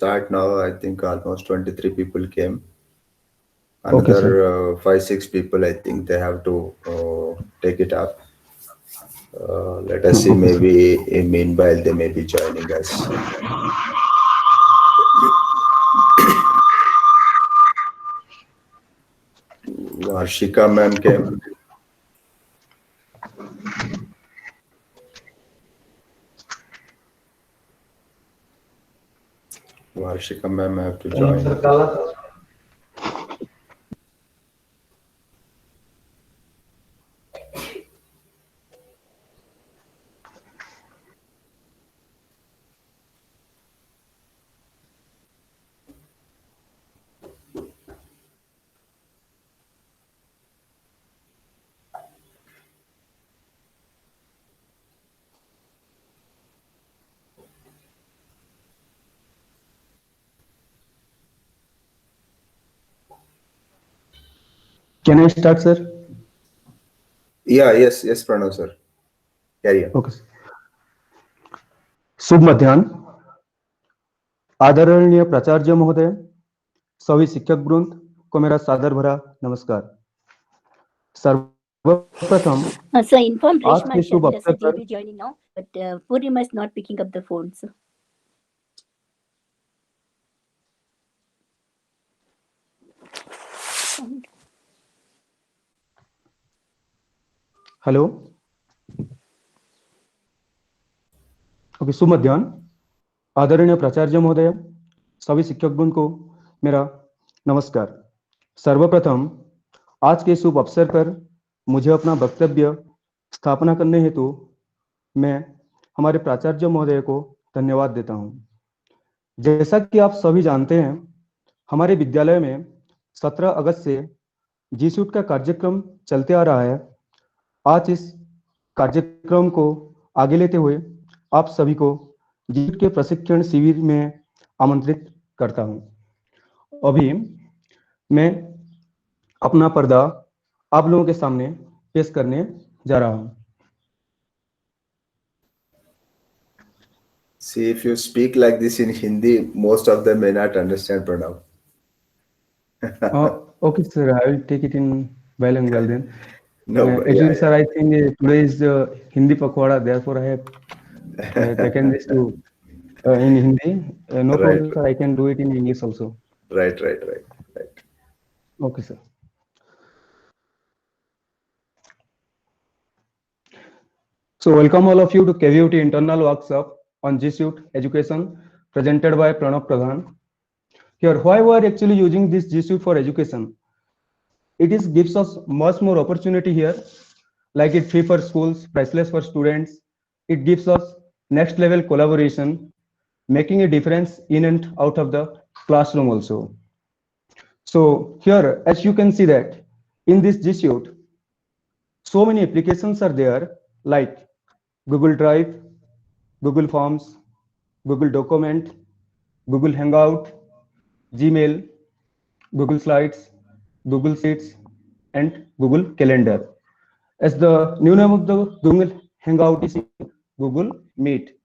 Start now. I think almost 23 people came. Okay, sir. Another 5, 6 people, I think they have to take it up. Let us see, Okay, sir. maybe in meanwhile they may be joining us. Varshika ma'am came. Varshika ma'am have to join. Can I start, sir? Yeah, yes, yes, Pranav sir. Carry on. Okay, sir. शुभ मध्याह्न, आदरणीय प्राचार्य महोदय, सभी शिक्षक वृंद को मेरा सादर भरा नमस्कार। सर्वप्रथम So inform आज Reshma के शुभ Sharmila अवसर said he'll पर be joining now, but Purima is not picking up the phone. So. Hello, okay, शुभ मध्याह्न, आदरणीय प्राचार्य महोदय, सभी शिक्षक वृंद को मेरा नमस्कार। सर्वप्रथम आज के शुभ अवसर पर मुझे अपना वक्तव्य स्थापना करने हेतु मैं हमारे प्राचार्य महोदय को धन्यवाद देता हूं। जैसा कि आप सभी जानते हैं, हमारे विद्यालय में 17 अगस्त से जी-सूट का कार्यक्रम चलते आ रहा है। आज इस कार्यक्रम को आगे लेते हुए आप सभी को जी-सूट के प्रशिक्षण शिविर में आमंत्रित करता हूं। अभी मैं अपना पर्दा आप लोगों के सामने पेश करने जा रहा हूं। See, if you speak like this in Hindi, most of them may not understand Pranav. Okay, sir, I will take it in bilingual then. No, yeah, Actually, sir, I think today is Hindi Pakwada, therefore I have taken this to in Hindi. No yeah. Right, problem, sir, I can do it in English also. right, right, right, right. Okay, sir. So welcome all of you to KVUT internal workshop on G-Suite education presented by Pranav Pradhan. Here, why we are actually using this G-Suite for education? It is gives us much more opportunity here, like it free for schools, priceless for students. It gives us next level collaboration, making a difference in and out of the classroom also. So here, as you can see that in this G Suite, so many applications are there like Google Drive, Google Forms, Google Document, Google Hangout, Gmail, Google Slides, Google Sheets, and Google Calendar. As the new name of the Google Hangout is Google Meet.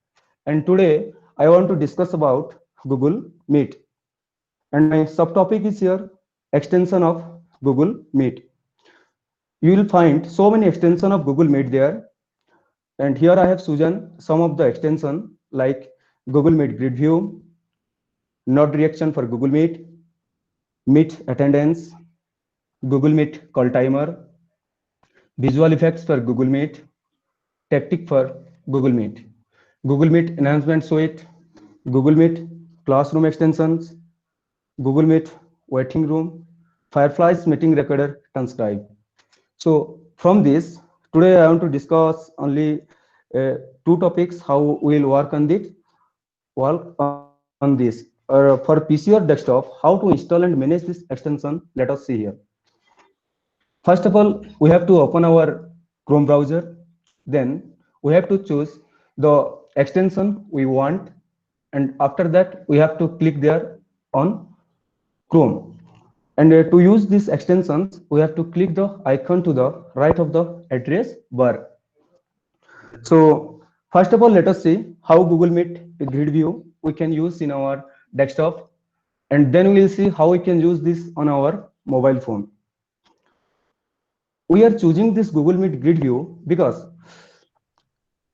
And today I want to discuss about Google Meet. And my subtopic is here extension of Google Meet. You will find so many extensions of Google Meet there. And here I have chosen some of the extension like Google Meet Grid View, Node Reaction for Google Meet, Meet Attendance, Google Meet Call Timer, Visual Effects for Google Meet, Tactic for Google Meet, Google Meet Enhancement Suite, Google Meet Classroom Extensions, Google Meet Waiting Room, Firefly's Meeting Recorder Transcribe. So from this, today I want to discuss only two topics, how we'll work on this. For PC or desktop, how to install and manage this extension, let us see here. First of all, we have to open our Chrome browser. Then we have to choose the extension we want. And after that, we have to click there on Chrome. And to use these extensions, we have to click the icon to the right of the address bar. So first of all, let us see how Google Meet Grid View we can use in our desktop, and then we'll see how we can use this on our mobile phone. We are choosing this Google Meet grid view because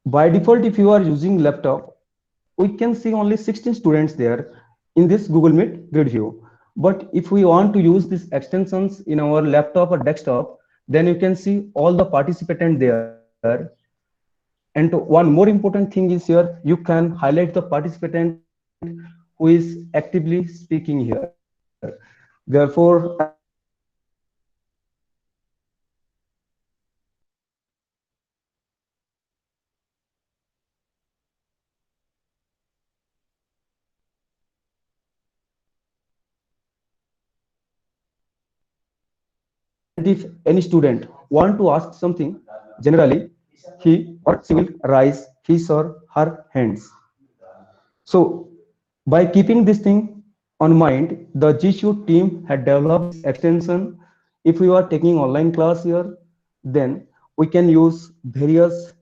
by default, if you are using laptop, we can see only 16 students there in this Google Meet grid view. But if we want to use these extensions in our laptop or desktop, then you can see all the participants there. And one more important thing is here, you can highlight the participant who is actively speaking here. Therefore, I will show you how we can use this and if any student want to ask something, generally he or she will raise his or her hands. So by keeping this thing on mind, the G Suite team had developed this extension. If we are taking online class here, then we can use various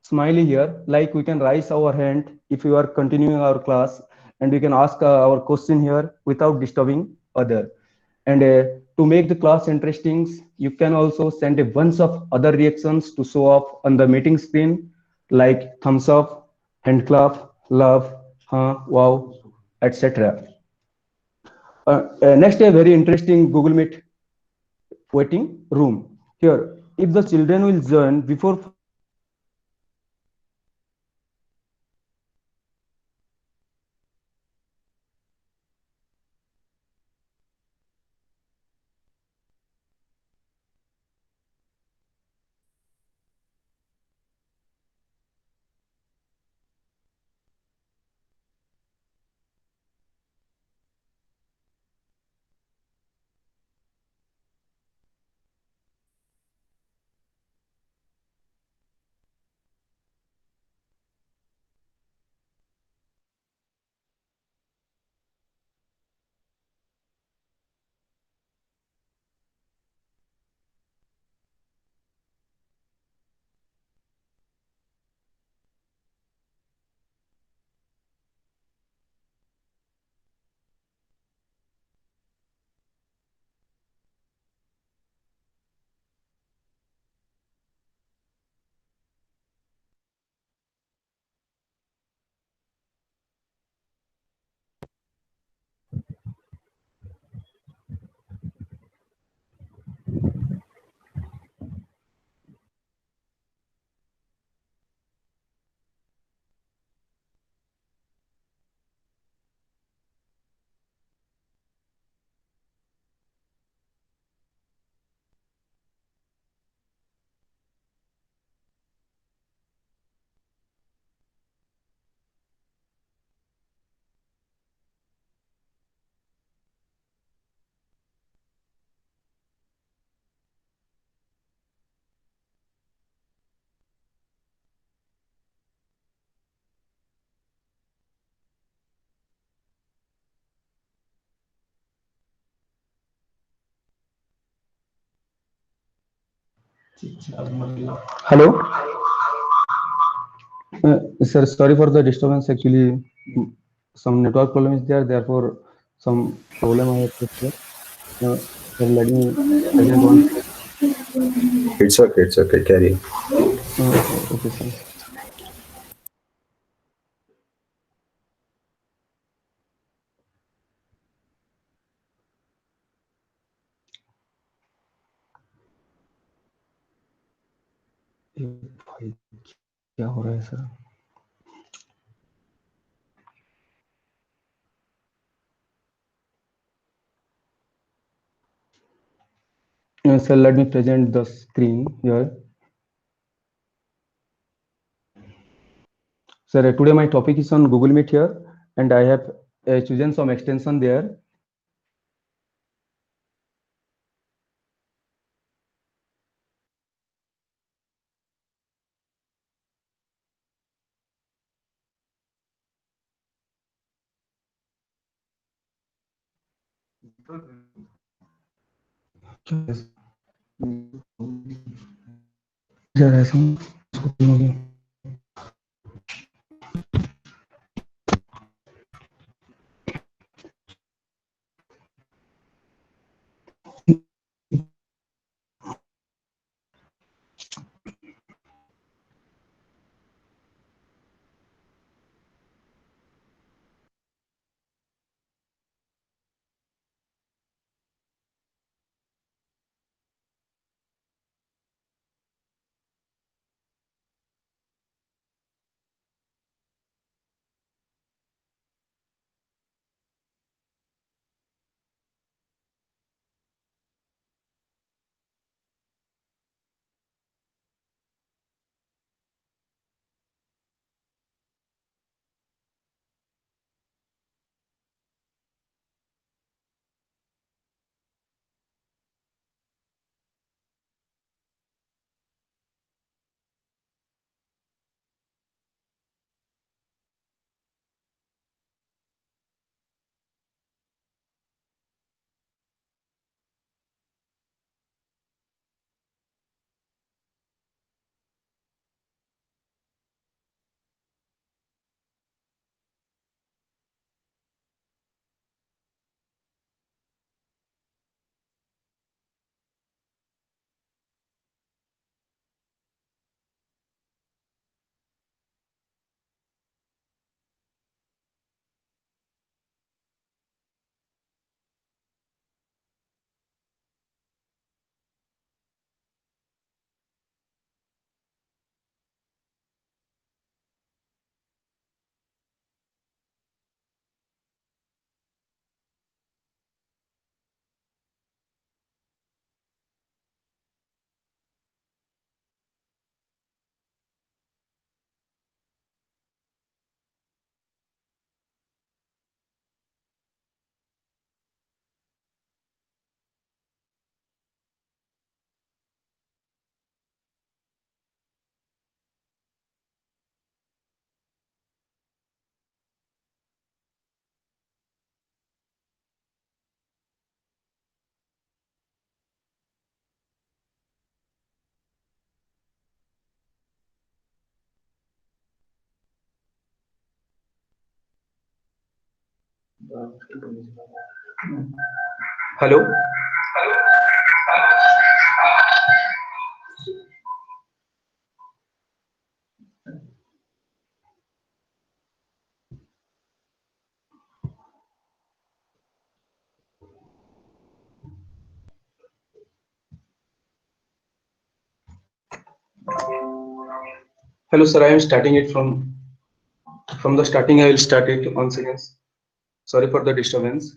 smiley here, like we can raise our hand if we are continuing our class, and we can ask our question here without disturbing other. And to make the class interesting, you can also send a bunch of other reactions to show up on the meeting screen, like thumbs up, hand clap, love, wow, etc. Next, a very interesting Google Meet waiting room. Here, if the children will join before 5 minutes, then we can see the student waiting room automatically fill up. Hello. Sir, sorry for the disturbance. Actually, some network problem is there. Therefore, some problem I have faced here. Sir, let me present once again. It's okay, carry on. Okay, sir. ये भाई क्या हो रहा है sir? Sir, let me present the screen here. Sir, today my topic is on Google Meet here, and I have chosen some extension there. Hello. Hello, sir. I am starting it from the starting. I will start it once again. Sorry for the disturbance.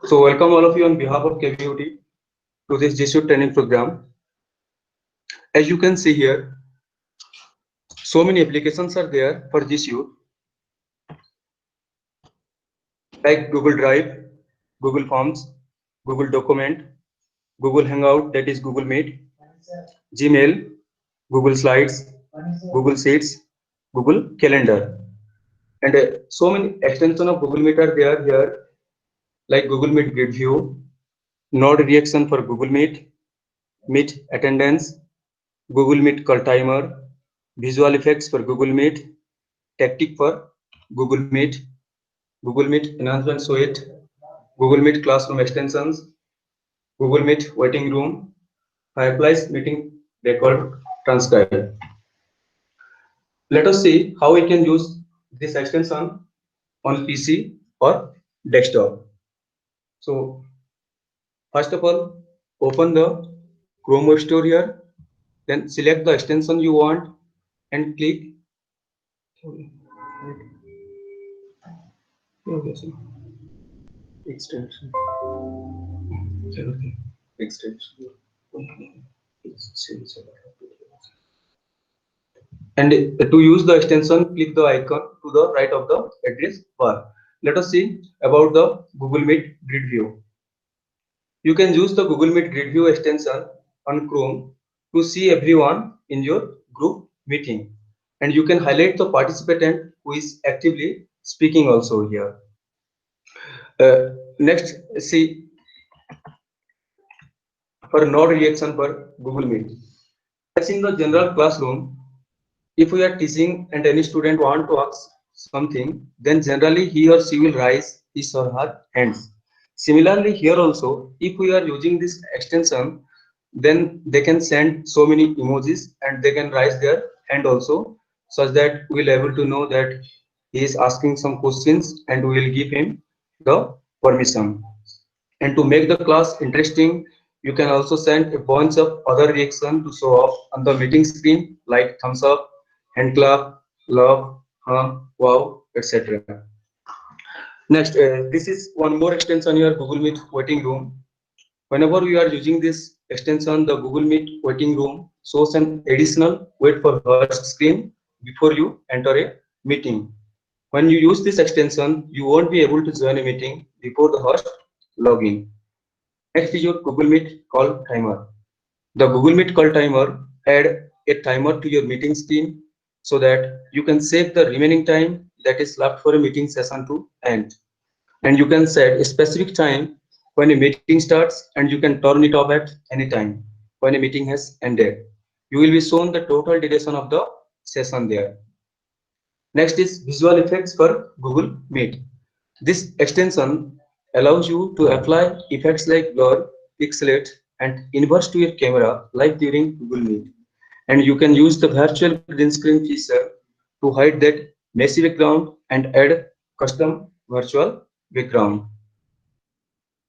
So, welcome all of you on behalf of KVUT to this G Suite training program. As you can see here, so many applications are there for G Suite, like Google Drive, Google Forms, Google Document, Google Hangout, that is Google Meet, Gmail, Google Slides, Google Sheets, Google Calendar, and so many extensions of Google Meet are there here, like Google Meet Grid View, Node Reaction for Google Meet, Meet Attendance, Google Meet Call Timer, Visual Effects for Google Meet, Tactic for Google Meet, Google Meet Enhancement Suite, Google Meet Classroom Extensions, Google Meet Waiting Room, Fireflies Meeting Record Transcribe. Let us see how we can use this extension on PC or desktop. So, first of all, open the Chrome Web Store here, then select the extension you want and click extension. And to use the extension, click the icon to the right of the address bar. Let us see about the Google Meet Grid View. You can use the Google Meet Grid View extension on Chrome to see everyone in your group meeting. And you can highlight the participant who is actively speaking also here. Next, see for node reaction for Google Meet. As in the general classroom, if we are teaching and any student want to ask something, then generally he or she will raise his or her hands. Similarly, here also, if we are using this extension, then they can send so many emojis and they can raise their hand also, such that we will able to know that he is asking some questions and we will give him the permission. And to make the class interesting, you can also send a bunch of other reaction to show off on the meeting screen, like thumbs up, hand clap, love, wow, etc. Next, this is one more extension your Google Meet waiting room. Whenever you are using this extension, the Google Meet waiting room shows an additional wait for host screen before you enter a meeting. When you use this extension, you won't be able to join a meeting before the host login. Next is your Google Meet call timer. The Google Meet call timer add a timer to your meeting screen so that you can save the remaining time that is left for a meeting session to end. And you can set a specific time when a meeting starts and you can turn it off at any time when a meeting has ended. You will be shown the total duration of the session there. Next is visual effects for Google Meet. This extension allows you to apply effects like blur, pixelate, and inverse to your camera like during Google Meet. And you can use the virtual green screen feature to hide that messy background and add custom virtual background.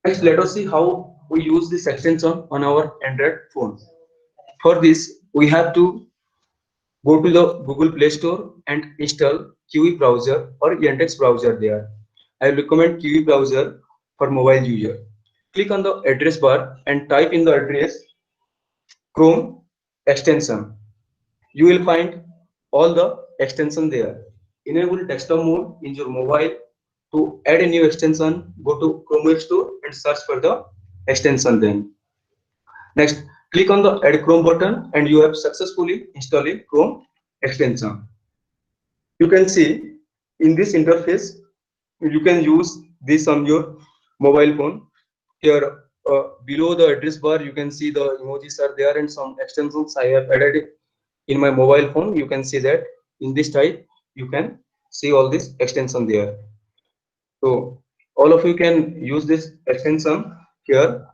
Next, let us see how we use this extension on our Android phone. For this, we have to go to the Google Play Store and install Kiwi browser or Yandex browser there. I recommend Kiwi browser for mobile user. Click on the address bar and type in the address Chrome extension. You will find all the extension there. Enable desktop mode in your mobile. To add a new extension, go to Chrome Web Store and search for the extension then. Next, click on the Add Chrome button and you have successfully installed a Chrome extension. You can see in this interface, you can use this on your mobile phone. Here below the address bar, you can see the emojis are there and some extensions I have added in my mobile phone. You can see that in this type, you can see all this extension there. So all of you can use this extension here.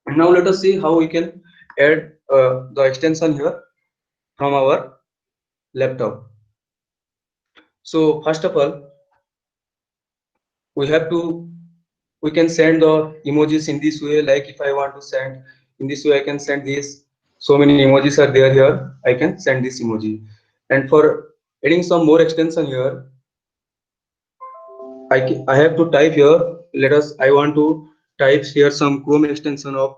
And now let us see how we can add the extension here from our laptop. So first of all, we can send the emojis in this way. Like if I want to send in this way, I can send this. So many emojis are there here. I can send this emoji. And for adding some more extension here, I have to type here. I want to type here some Chrome extension of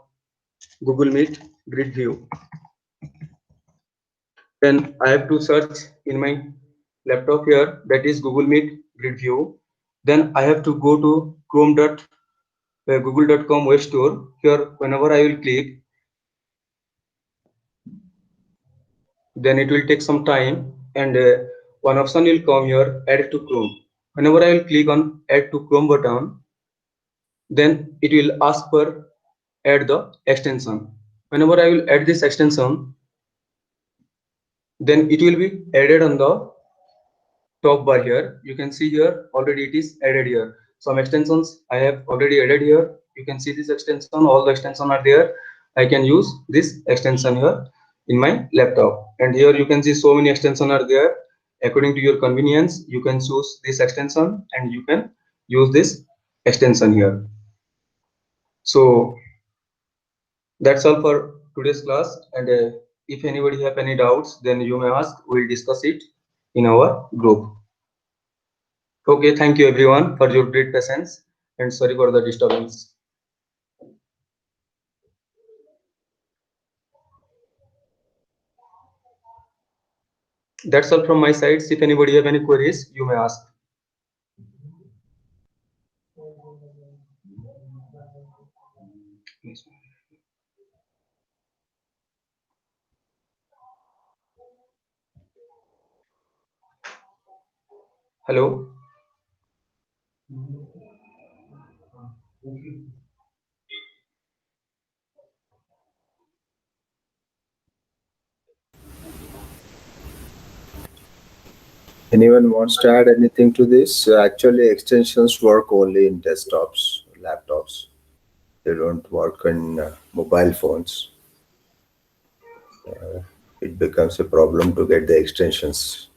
Google Meet Grid View. Then I have to search in my laptop here, that is Google Meet Grid View. Then I have to go to google.com web store. Here, whenever I will click, then it will take some time, and one option will come here, add to Chrome. Whenever I will click on add to Chrome button, then it will ask for add the extension. Whenever I will add this extension, then it will be added on the top bar here. You can see here already it is added here. Some extensions I have already added here. You can see this extension, all the extensions are there. I can use this extension here in my laptop, and here you can see so many extensions are there. According to your convenience, you can choose this extension and you can use this extension here. So that's all for today's class, and if anybody have any doubts, then you may ask. We'll discuss it in our group. Okay, thank you everyone for your great patience, and sorry for the disturbance. That's all from my side. If anybody have any queries, you may ask. Hello. Anyone wants to add anything to this? Actually, extensions work only in desktops, laptops. They don't work on mobile phones. It becomes a problem to get the extensions,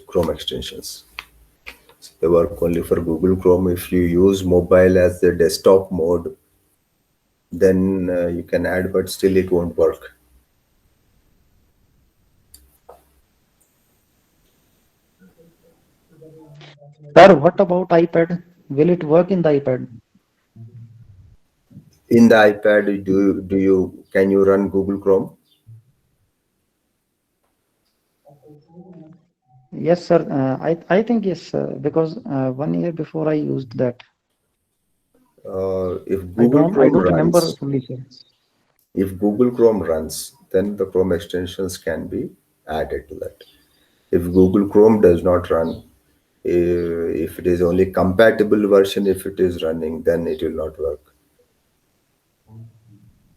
Chrome extensions. So they work only for Google Chrome. If you use mobile as the desktop mode, then you can add, but still it won't work. Sir, what about iPad? Will it work in the iPad? In the iPad, can you run Google Chrome? Yes, sir. I think yes, because 1 year before I used that. If I Google don't Chrome remember runs, fully, sir. if Google Chrome runs, then the Chrome extensions can be added to that. If Google Chrome does not run, if it is only compatible version, if it is running, then it will not work.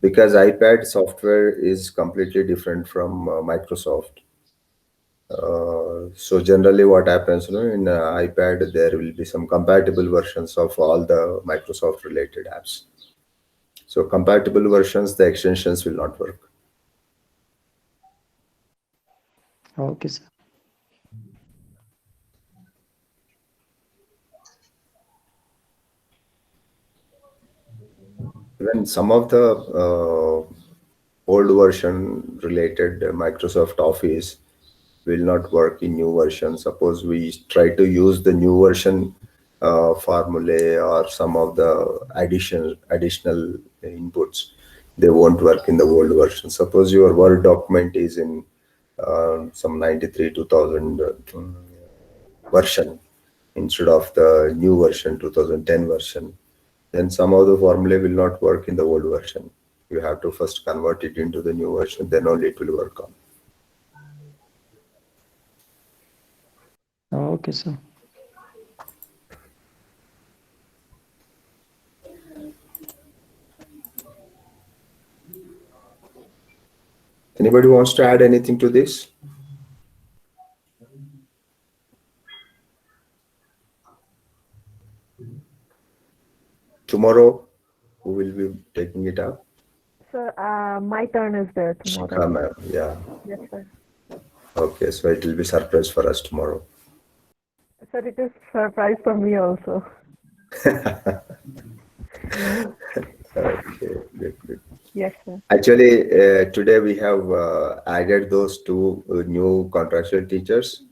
Because iPad software is completely different from Microsoft. So generally what happens, in iPad, there will be some compatible versions of all the Microsoft related apps. So compatible versions, the extensions will not work. Okay, sir. Even some of the old version related Microsoft Office will not work in new version. Suppose we try to use the new version formulae or some of the additional inputs, they won't work in the old version. Suppose your Word document is in some 93 2000 version instead of the new version 2010 version, then some of the formula will not work in the old version. You have to first convert it into the new version, then only it will work on. Okay, sir. Anybody wants to add anything to this? Tomorrow, who will be taking it up? Sir, my turn is there tomorrow. Shikha ma'am. Yeah. Yes, sir. Okay, so it will be surprise for us tomorrow. Sir, it is surprise for me also. Okay, good. Yes, sir. Actually, today we have added those two new contractual teachers.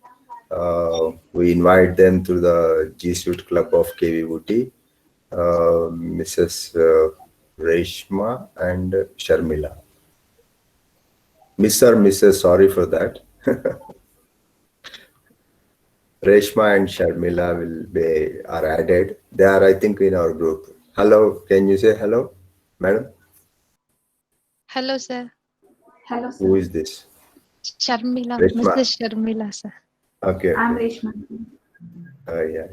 We invite them to the G Suite Club of KVUT, Mrs. Reshma and Sharmila. Miss or Mrs. Sorry for that. Reshma and Sharmila are added. They are, I think, in our group. Hello, can you say hello, madam? Hello, sir. Hello, sir. Who is this? Sharmila, Reshma. Mrs. Sharmila, sir. Okay. I'm Okay. Reshma. Yeah.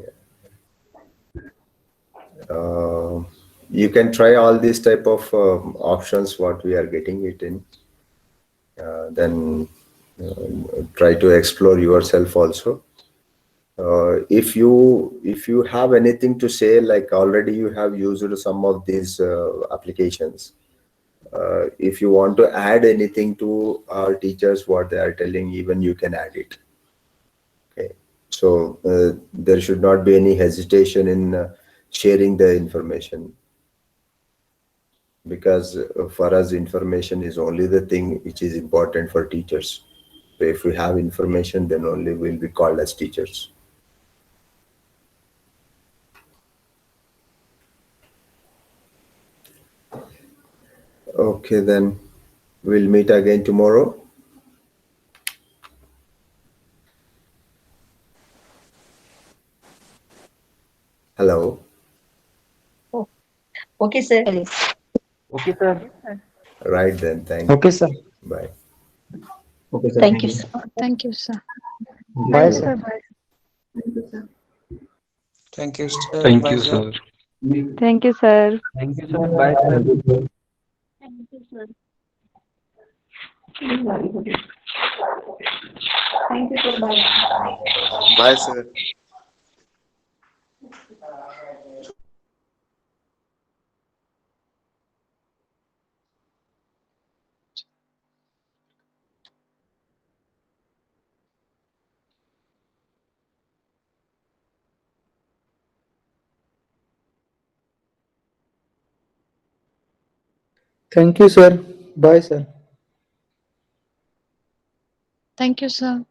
You can try all these type of options what we are getting it in. Then try to explore yourself also. If you have anything to say, like already you have used some of these applications. If you want to add anything to our teachers, what they are telling, even you can add it. Okay. So there should not be any hesitation in sharing the information, because for us information is only the thing which is important for teachers. So if we have information, then only we'll be called as teachers. Okay, then we'll meet again tomorrow. Hello. Okay, sir. Okay, sir. Right then. Thank you. Okay, sir. Bye. Okay, sir. Thank you, sir. Thank you, sir. Bye, sir. Bye. Thank you, sir. Thank you, sir. Thank Bye, you, sir. sir. Thank you, sir. Thank you, sir. Bye, sir. Thank you, sir. Thank you, sir. Bye. Bye, sir. Thank you, sir. Bye, sir. Thank you, sir.